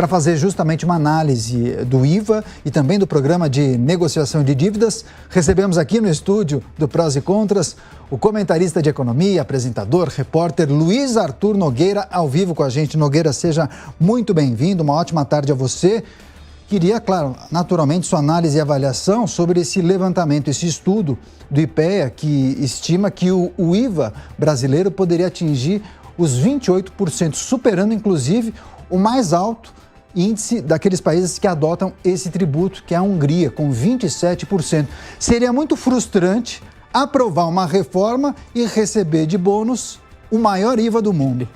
Para fazer justamente uma análise do IVA e também do programa de negociação de dívidas, recebemos aqui no estúdio do Prós e Contras o comentarista de economia, apresentador, repórter Luiz Arthur Nogueira, ao vivo com a gente. Nogueira, seja muito bem-vindo, uma ótima tarde a você. Queria, claro, naturalmente, sua análise e avaliação sobre esse levantamento, esse estudo do IPEA, que estima que o IVA brasileiro poderia atingir os 28%, superando, inclusive, o mais alto índice daqueles países que adotam esse tributo, que é a Hungria, com 27%. Seria muito frustrante aprovar uma reforma e receber de bônus o maior IVA do mundo.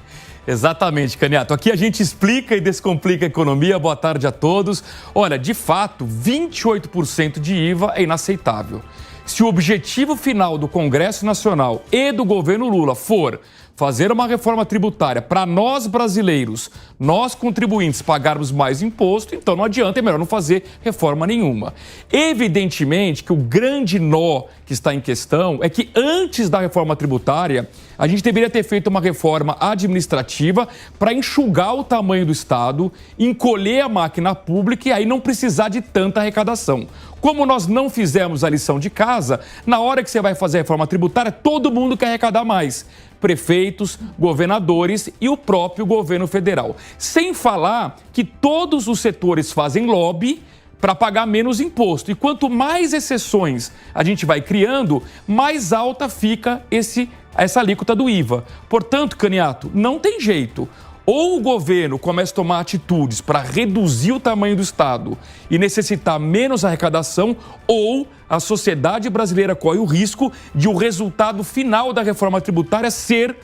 Exatamente, Caniato. Aqui a gente explica e descomplica a economia. Boa tarde a todos. Olha, de fato, 28% de IVA é inaceitável. Se o objetivo final do Congresso Nacional e do governo Lula for fazer uma reforma tributária para nós brasileiros, nós contribuintes, pagarmos mais imposto, então não adianta, é melhor não fazer reforma nenhuma. Evidentemente que o grande nó que está em questão é que antes da reforma tributária, a gente deveria ter feito uma reforma administrativa para enxugar o tamanho do Estado, encolher a máquina pública e aí não precisar de tanta arrecadação. Como nós não fizemos a lição de casa, na hora que você vai fazer a reforma tributária, todo mundo quer arrecadar mais. Prefeitos, governadores e o próprio governo federal. Sem falar que todos os setores fazem lobby para pagar menos imposto. E quanto mais exceções a gente vai criando, mais alta fica essa alíquota do IVA. Portanto, Caniato, não tem jeito. Ou o governo começa a tomar atitudes para reduzir o tamanho do Estado e necessitar menos arrecadação, ou a sociedade brasileira corre o risco de o resultado final da reforma tributária ser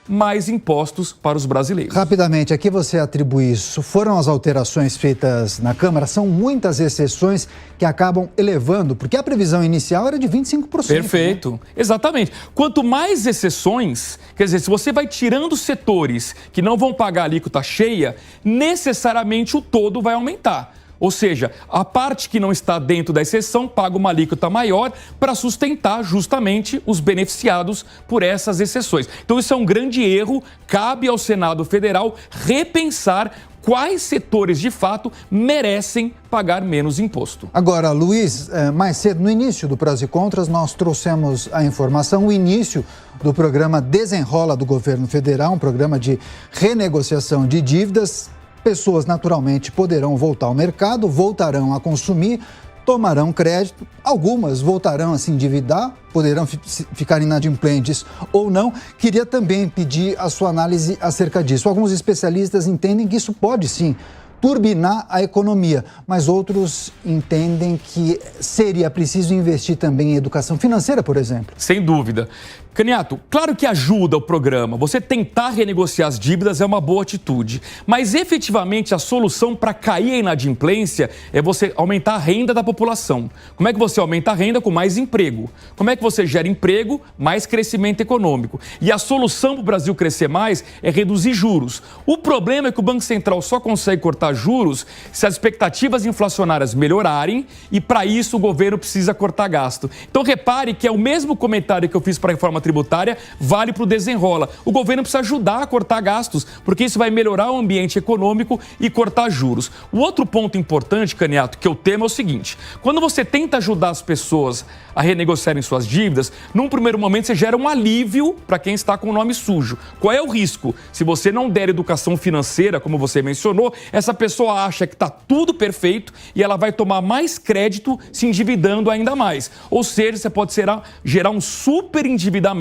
mais impostos para os brasileiros. Rapidamente, aqui você atribui isso. Foram as alterações feitas na Câmara, são muitas exceções que acabam elevando, porque a previsão inicial era de 25%. Perfeito, né? Exatamente. Quanto mais exceções, quer dizer, se você vai tirando setores que não vão pagar a alíquota cheia, necessariamente o todo vai aumentar. Ou seja, a parte que não está dentro da exceção paga uma alíquota maior para sustentar justamente os beneficiados por essas exceções. Então isso é um grande erro, cabe ao Senado Federal repensar quais setores de fato merecem pagar menos imposto. Agora, Luiz, mais cedo, no início do Prós e Contras, nós trouxemos a informação, o início do programa Desenrola do governo federal, um programa de renegociação de dívidas. Pessoas, naturalmente, poderão voltar ao mercado, voltarão a consumir, tomarão crédito, algumas voltarão a se endividar, poderão ficar inadimplentes ou não. Queria também pedir a sua análise acerca disso. Alguns especialistas entendem que isso pode, sim, turbinar a economia, mas outros entendem que seria preciso investir também em educação financeira, por exemplo. Sem dúvida. Caniato, claro que ajuda o programa. Você tentar renegociar as dívidas é uma boa atitude, mas efetivamente a solução para cair a inadimplência é você aumentar a renda da população. Como é que você aumenta a renda? Com mais emprego. Como é que você gera emprego? Mais crescimento econômico. E a solução para o Brasil crescer mais é reduzir juros. O problema é que o Banco Central só consegue cortar juros se as expectativas inflacionárias melhorarem, e para isso o governo precisa cortar gasto. Então repare que é o mesmo comentário que eu fiz para a reforma tributária, vale para o Desenrola. O governo precisa ajudar a cortar gastos, porque isso vai melhorar o ambiente econômico e cortar juros. O outro ponto importante, Caniato, que eu temo é o seguinte: quando você tenta ajudar as pessoas a renegociarem suas dívidas, num primeiro momento você gera um alívio para quem está com o nome sujo. Qual é o risco? Se você não der educação financeira, como você mencionou, essa pessoa acha que está tudo perfeito e ela vai tomar mais crédito se endividando ainda mais. Ou seja, você pode gerar um super endividamento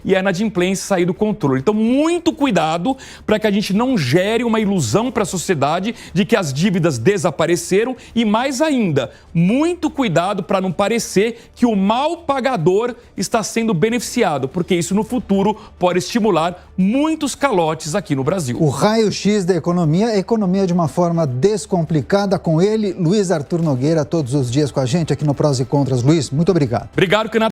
e a inadimplência sair do controle. Então, muito cuidado para que a gente não gere uma ilusão para a sociedade de que as dívidas desapareceram, e mais ainda, muito cuidado para não parecer que o mal pagador está sendo beneficiado, porque isso no futuro pode estimular muitos calotes aqui no Brasil. O raio-x da economia, a economia de uma forma descomplicada, com ele, Luiz Arthur Nogueira, todos os dias com a gente aqui no Prós e Contras. Luiz, muito obrigado. Obrigado, Canato.